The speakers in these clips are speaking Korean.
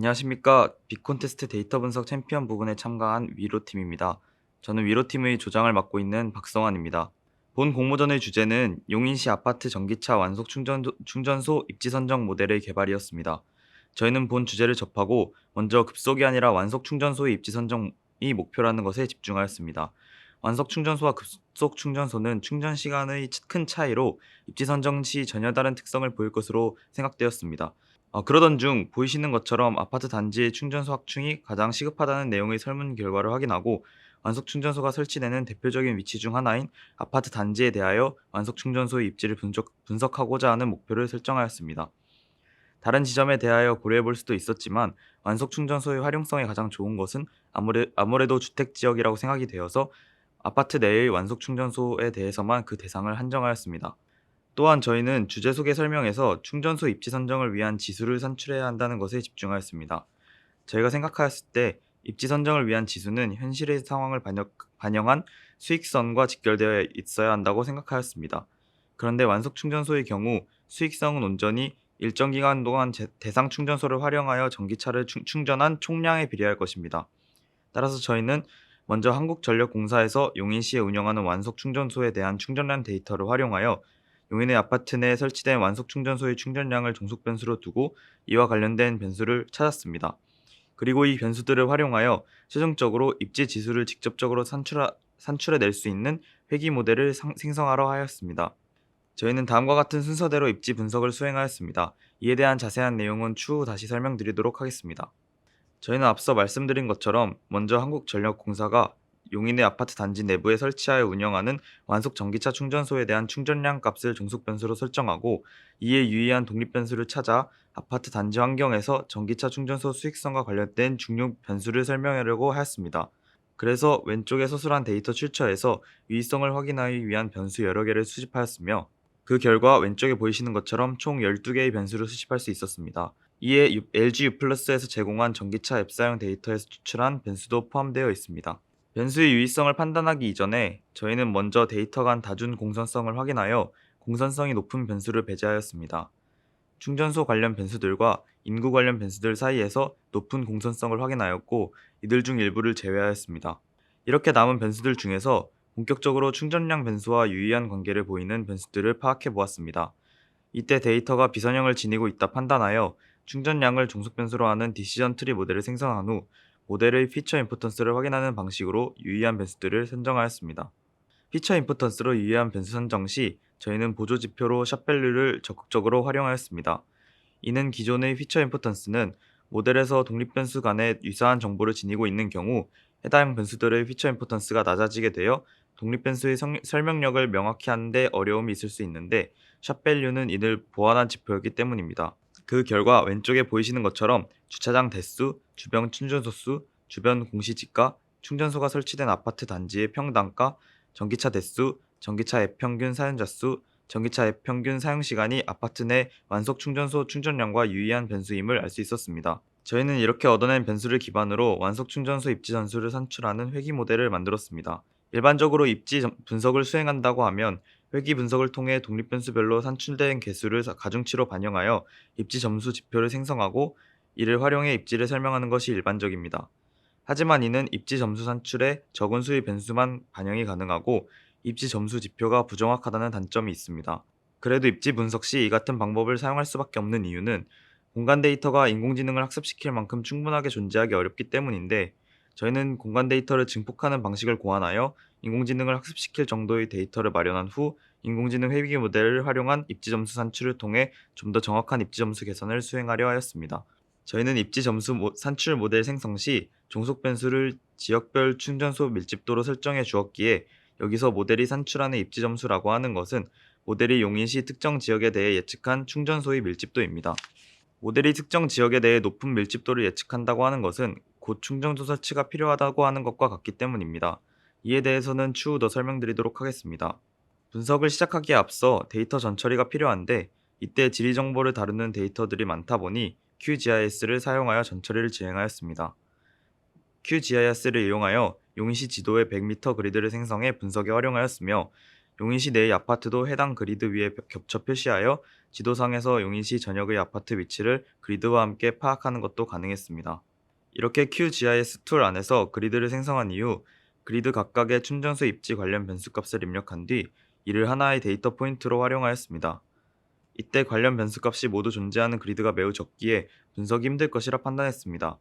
안녕하십니까. 빅콘테스트 데이터 분석 챔피언 부분에 참가한 위로팀입니다. 저는 위로팀의 조장을 맡고 있는 박성환입니다. 본 공모전의 주제는 용인시 아파트 전기차 완속 충전소 입지 선정 모델의 개발이었습니다. 저희는 본 주제를 접하고 먼저 급속이 아니라 완속 충전소의 입지 선정이 목표라는 것에 집중하였습니다. 완속 충전소와 급속 충전소는 충전 시간의 큰 차이로 입지 선정 시 전혀 다른 특성을 보일 것으로 생각되었습니다. 그러던 중 보이시는 것처럼 아파트 단지의 충전소 확충이 가장 시급하다는 내용의 설문 결과를 확인하고 완속 충전소가 설치되는 대표적인 위치 중 하나인 아파트 단지에 대하여 완속 충전소의 입지를 분석하고자 하는 목표를 설정하였습니다. 다른 지점에 대하여 고려해 볼 수도 있었지만 완속 충전소의 활용성이 가장 좋은 것은 아무래도 주택 지역이라고 생각이 되어서 아파트 내의 완속 충전소에 대해서만 그 대상을 한정하였습니다. 또한 저희는 주제 소개 설명에서 충전소 입지 선정을 위한 지수를 산출해야 한다는 것에 집중하였습니다. 저희가 생각하였을 때 입지 선정을 위한 지수는 현실의 상황을 반영한 수익성과 직결되어 있어야 한다고 생각하였습니다. 그런데 완속 충전소의 경우 수익성은 온전히 일정 기간 동안 대상 충전소를 활용하여 전기차를 충전한 총량에 비례할 것입니다. 따라서 저희는 먼저 한국전력공사에서 용인시에 운영하는 완속 충전소에 대한 충전량 데이터를 활용하여 용인의 아파트 내에 설치된 완속 충전소의 충전량을 종속 변수로 두고 이와 관련된 변수를 찾았습니다. 그리고 이 변수들을 활용하여 최종적으로 입지 지수를 직접적으로 산출해낼 수 있는 회귀 모델을 생성하려 하였습니다. 저희는 다음과 같은 순서대로 입지 분석을 수행하였습니다. 이에 대한 자세한 내용은 추후 다시 설명드리도록 하겠습니다. 저희는 앞서 말씀드린 것처럼 먼저 한국전력공사가 용인의 아파트 단지 내부에 설치하여 운영하는 완속 전기차 충전소에 대한 충전량 값을 종속 변수로 설정하고 이에 유의한 독립 변수를 찾아 아파트 단지 환경에서 전기차 충전소 수익성과 관련된 중요 변수를 설명하려고 하였습니다. 그래서 왼쪽에 서술한 데이터 출처에서 유의성을 확인하기 위한 변수 여러 개를 수집하였으며 그 결과 왼쪽에 보이시는 것처럼 총 12개의 변수를 수집할 수 있었습니다. 이에 LG U+에서 제공한 전기차 앱사용 데이터에서 추출한 변수도 포함되어 있습니다. 변수의 유의성을 판단하기 이전에 저희는 먼저 데이터 간 다중 공선성을 확인하여 공선성이 높은 변수를 배제하였습니다. 충전소 관련 변수들과 인구 관련 변수들 사이에서 높은 공선성을 확인하였고 이들 중 일부를 제외하였습니다. 이렇게 남은 변수들 중에서 본격적으로 충전량 변수와 유의한 관계를 보이는 변수들을 파악해 보았습니다. 이때 데이터가 비선형을 지니고 있다 판단하여 충전량을 종속 변수로 하는 디시전 트리 모델을 생성한 후 모델의 피처 임포턴스를 확인하는 방식으로 유의한 변수들을 선정하였습니다. 피처 임포턴스로 유의한 변수 선정 시 저희는 보조 지표로 샵밸류를 적극적으로 활용하였습니다. 이는 기존의 피처 임포턴스는 모델에서 독립 변수 간에 유사한 정보를 지니고 있는 경우 해당 변수들의 피처 임포턴스가 낮아지게 되어 독립 변수의 설명력을 명확히 하는 데 어려움이 있을 수 있는데 샵밸류는 이를 보완한 지표였기 때문입니다. 그 결과 왼쪽에 보이시는 것처럼 주차장 대수, 주변 충전소 수, 주변 공시지가, 충전소가 설치된 아파트 단지의 평당가, 전기차 대수, 전기차 앱 평균 사용자 수, 전기차 앱 평균 사용시간이 아파트 내 완속 충전소 충전량과 유의한 변수임을 알 수 있었습니다. 저희는 이렇게 얻어낸 변수를 기반으로 완속 충전소 입지 전수를 산출하는 회귀 모델을 만들었습니다. 일반적으로 입지 분석을 수행한다고 하면 회귀 분석을 통해 독립 변수별로 산출된 개수를 가중치로 반영하여 입지 점수 지표를 생성하고 이를 활용해 입지를 설명하는 것이 일반적입니다. 하지만 이는 입지 점수 산출에 적은 수의 변수만 반영이 가능하고 입지 점수 지표가 부정확하다는 단점이 있습니다. 그래도 입지 분석 시 이 같은 방법을 사용할 수밖에 없는 이유는 공간 데이터가 인공지능을 학습시킬 만큼 충분하게 존재하기 어렵기 때문인데 저희는 공간 데이터를 증폭하는 방식을 고안하여 인공지능을 학습시킬 정도의 데이터를 마련한 후 인공지능 회귀 모델을 활용한 입지 점수 산출을 통해 좀 더 정확한 입지 점수 계산을 수행하려 하였습니다. 저희는 입지 점수 산출 모델 생성 시 종속 변수를 지역별 충전소 밀집도로 설정해 주었기에 여기서 모델이 산출하는 입지 점수라고 하는 것은 모델이 용인시 특정 지역에 대해 예측한 충전소의 밀집도입니다. 모델이 특정 지역에 대해 높은 밀집도를 예측한다고 하는 것은 곧 충전소 설치가 필요하다고 하는 것과 같기 때문입니다. 이에 대해서는 추후 더 설명드리도록 하겠습니다. 분석을 시작하기에 앞서 데이터 전처리가 필요한데 이때 지리 정보를 다루는 데이터들이 많다 보니 QGIS를 사용하여 전처리를 진행하였습니다. QGIS를 이용하여 용인시 지도의 100m 그리드를 생성해 분석에 활용하였으며 용인시 내의 아파트도 해당 그리드 위에 겹쳐 표시하여 지도상에서 용인시 전역의 아파트 위치를 그리드와 함께 파악하는 것도 가능했습니다. 이렇게 QGIS 툴 안에서 그리드를 생성한 이후 그리드 각각의 충전소 입지 관련 변수값을 입력한 뒤 이를 하나의 데이터 포인트로 활용하였습니다. 이때 관련 변수값이 모두 존재하는 그리드가 매우 적기에 분석이 힘들 것이라 판단했습니다.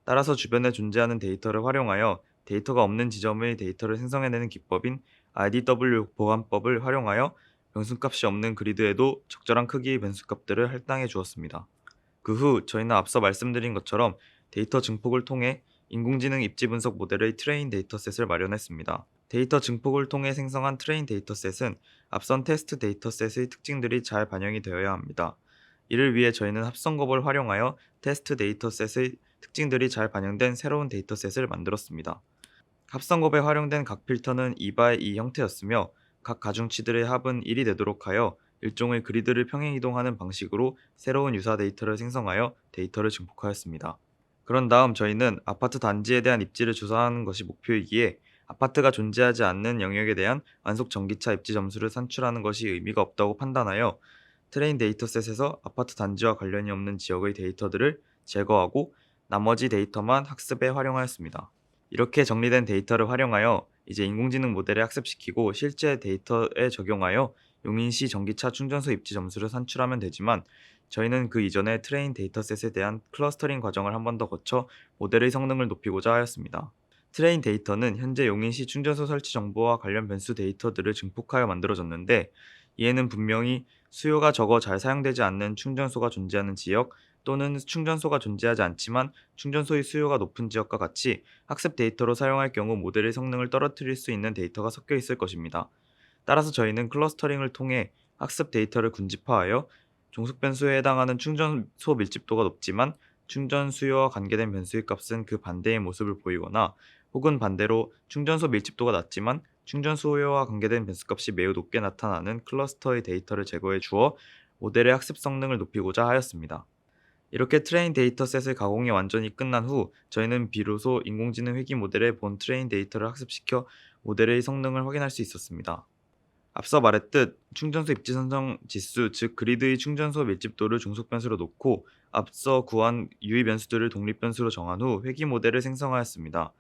따라서 주변에 존재하는 데이터를 활용하여 데이터가 없는 지점의 데이터를 생성해내는 기법인 IDW 보관법을 활용하여 변수값이 없는 그리드에도 적절한 크기의 변수값들을 할당해 주었습니다. 그 후 저희는 앞서 말씀드린 것처럼 데이터 증폭을 통해 인공지능 입지 분석 모델의 트레인 데이터셋을 마련했습니다. 데이터 증폭을 통해 생성한 트레인 데이터셋은 앞선 테스트 데이터셋의 특징들이 잘 반영이 되어야 합니다. 이를 위해 저희는 합성곱을 활용하여 테스트 데이터셋의 특징들이 잘 반영된 새로운 데이터셋을 만들었습니다. 합성곱에 활용된 각 필터는 2x2 형태였으며 각 가중치들의 합은 1이 되도록 하여 일종의 그리드를 평행 이동하는 방식으로 새로운 유사 데이터를 생성하여 데이터를 증폭하였습니다. 그런 다음 저희는 아파트 단지에 대한 입지를 조사하는 것이 목표이기에 아파트가 존재하지 않는 영역에 대한 완속 전기차 입지 점수를 산출하는 것이 의미가 없다고 판단하여 트레인 데이터셋에서 아파트 단지와 관련이 없는 지역의 데이터들을 제거하고 나머지 데이터만 학습에 활용하였습니다. 이렇게 정리된 데이터를 활용하여 이제 인공지능 모델에 학습시키고 실제 데이터에 적용하여 용인시 전기차 충전소 입지 점수를 산출하면 되지만 저희는 그 이전에 트레인 데이터셋에 대한 클러스터링 과정을 한 번 더 거쳐 모델의 성능을 높이고자 하였습니다. 트레인 데이터는 현재 용인시 충전소 설치 정보와 관련 변수 데이터들을 증폭하여 만들어졌는데 이에는 분명히 수요가 적어 잘 사용되지 않는 충전소가 존재하는 지역 또는 충전소가 존재하지 않지만 충전소의 수요가 높은 지역과 같이 학습 데이터로 사용할 경우 모델의 성능을 떨어뜨릴 수 있는 데이터가 섞여 있을 것입니다. 따라서 저희는 클러스터링을 통해 학습 데이터를 군집화하여 종속 변수에 해당하는 충전소 밀집도가 높지만 충전 수요와 관계된 변수의 값은 그 반대의 모습을 보이거나 혹은 반대로 충전소 밀집도가 낮지만 충전 수요와 관계된 변수값이 매우 높게 나타나는 클러스터의 데이터를 제거해 주어 모델의 학습 성능을 높이고자 하였습니다. 이렇게 트레인 데이터셋의 가공이 완전히 끝난 후 저희는 비로소 인공지능 회귀 모델에 본 트레인 데이터를 학습시켜 모델의 성능을 확인할 수 있었습니다. 앞서 말했듯 충전소 입지 선정 지수, 즉 그리드의 충전소 밀집도를 종속 변수로 놓고 앞서 구한 유의 변수들을 독립 변수로 정한 후 회귀 모델을 생성하였습니다.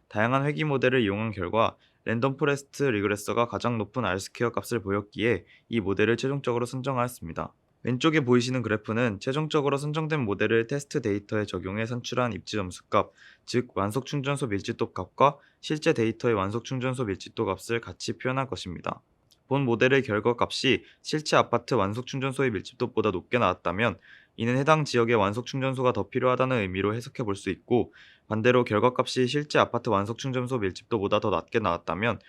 다양한 회귀 모델을 이용한 결과 랜덤 포레스트 리그레서가 가장 높은 R 스퀘어 값을 보였기에 이 모델을 최종적으로 선정하였습니다. 왼쪽에 보이시는 그래프는 최종적으로 선정된 모델을 테스트 데이터에 적용해 산출한 입지 점수값, 즉 완속 충전소 밀집도 값과 실제 데이터의 완속 충전소 밀집도 값을 같이 표현할 것입니다. 본 모델의 결과값이 실제 아파트 완속 충전소의 밀집도보다 높게 나왔다면 이는 해당 지역에 완속 충전소가 더 필요하다는 의미로 해석해 볼 수 있고 반대로 결과값이 실제 아파트 완속 충전소 밀집도보다 더 낮게 나왔다면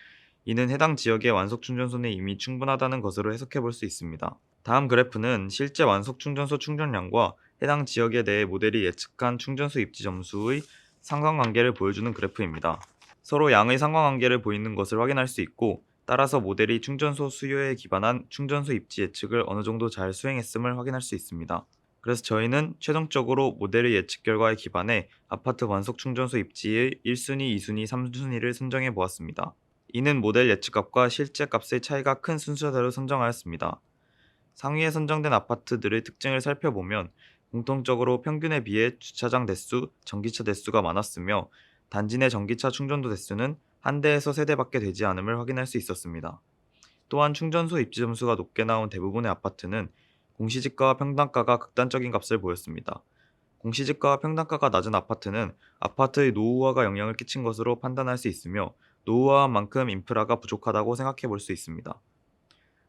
이는 해당 지역의 완속 충전소는 이미 충분하다는 것으로 해석해 볼 수 있습니다. 다음 그래프는 실제 완속 충전소 충전량과 해당 지역에 대해 모델이 예측한 충전소 입지 점수의 상관관계를 보여주는 그래프입니다. 서로 양의 상관관계를 보이는 것을 확인할 수 있고 따라서 모델이 충전소 수요에 기반한 충전소 입지 예측을 어느 정도 잘 수행했음을 확인할 수 있습니다. 그래서 저희는 최종적으로 모델의 예측 결과에 기반해 아파트 완속 충전소 입지의 1순위, 2순위, 3순위를 선정해 보았습니다. 이는 모델 예측값과 실제 값의 차이가 큰 순서대로 선정하였습니다. 상위에 선정된 아파트들의 특징을 살펴보면 공통적으로 평균에 비해 주차장 대수, 전기차 대수가 많았으며 단지 내 전기차 충전도 대수는 한 대에서 세 대밖에 되지 않음을 확인할 수 있었습니다. 또한 충전소 입지 점수가 높게 나온 대부분의 아파트는 공시지가와 평당가가 극단적인 값을 보였습니다. 공시지가와 평당가가 낮은 아파트는 아파트의 노후화가 영향을 끼친 것으로 판단할 수 있으며 노후화한 만큼 인프라가 부족하다고 생각해 볼 수 있습니다.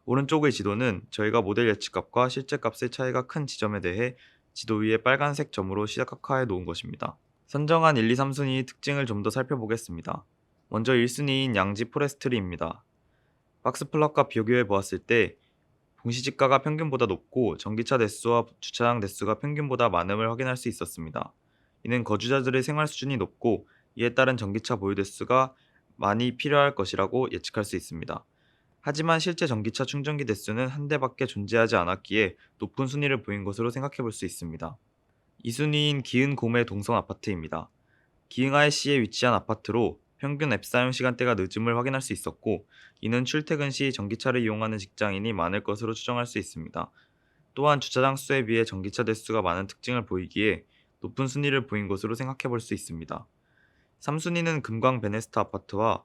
오른쪽의 지도는 저희가 모델 예측값과 실제 값의 차이가 큰 지점에 대해 지도 위에 빨간색 점으로 시각화해 놓은 것입니다. 선정한 1, 2, 3순위의 특징을 좀 더 살펴보겠습니다. 먼저 1순위인 양지 포레스트리입니다. 박스플롯과 비교해 보았을 때 공시지가가 평균보다 높고 전기차 대수와 주차장 대수가 평균보다 많음을 확인할 수 있었습니다. 이는 거주자들의 생활 수준이 높고 이에 따른 전기차 보유 대수가 많이 필요할 것이라고 예측할 수 있습니다. 하지만 실제 전기차 충전기 대수는 한 대밖에 존재하지 않았기에 높은 순위를 보인 것으로 생각해 볼 수 있습니다. 2순위인 기흥 고매 동성 아파트입니다. 기흥 IC에 위치한 아파트로 평균 앱 사용 시간대가 늦음을 확인할 수 있었고, 이는 출퇴근 시 전기차를 이용하는 직장인이 많을 것으로 추정할 수 있습니다. 또한 주차장 수에 비해 전기차 대수가 많은 특징을 보이기에 높은 순위를 보인 것으로 생각해 볼 수 있습니다. 3순위는 금광 베네스타 아파트와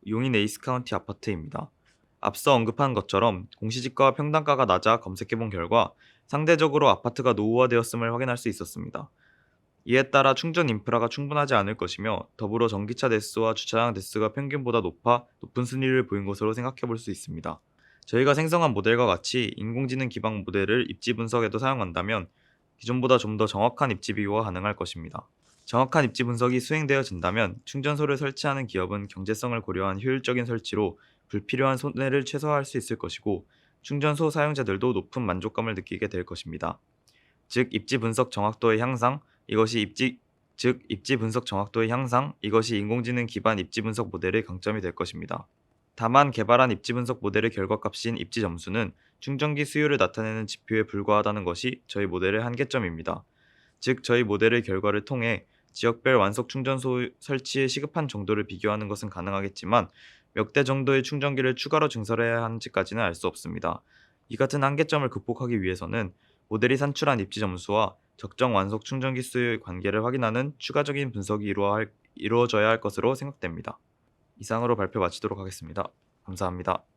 용인 에이스 카운티 아파트입니다. 앞서 언급한 것처럼 공시지가와 평당가가 낮아 검색해 본 결과 상대적으로 아파트가 노후화되었음을 확인할 수 있었습니다. 이에 따라 충전 인프라가 충분하지 않을 것이며, 더불어 전기차 대수와 주차장 대수가 평균보다 높은 순위를 보인 것으로 생각해 볼 수 있습니다. 저희가 생성한 모델과 같이 인공지능 기반 모델을 입지 분석에도 사용한다면 기존보다 좀 더 정확한 입지 비교가 가능할 것입니다. 정확한 입지 분석이 수행되어진다면 충전소를 설치하는 기업은 경제성을 고려한 효율적인 설치로 불필요한 손해를 최소화할 수 있을 것이고, 충전소 사용자들도 높은 만족감을 느끼게 될 것입니다. 즉 입지 분석 정확도의 향상, 이것이 인공지능 기반 입지 분석 모델의 강점이 될 것입니다. 다만 개발한 입지 분석 모델의 결과값인 입지 점수는 충전기 수요를 나타내는 지표에 불과하다는 것이 저희 모델의 한계점입니다. 즉 저희 모델의 결과를 통해 지역별 완속 충전소 설치의 시급한 정도를 비교하는 것은 가능하겠지만, 몇 대 정도의 충전기를 추가로 증설해야 하는지까지는 알 수 없습니다. 이 같은 한계점을 극복하기 위해서는 모델이 산출한 입지 점수와 적정 완속 충전기 수의 관계를 확인하는 추가적인 분석이 이루어져야 할 것으로 생각됩니다. 이상으로 발표 마치도록 하겠습니다. 감사합니다.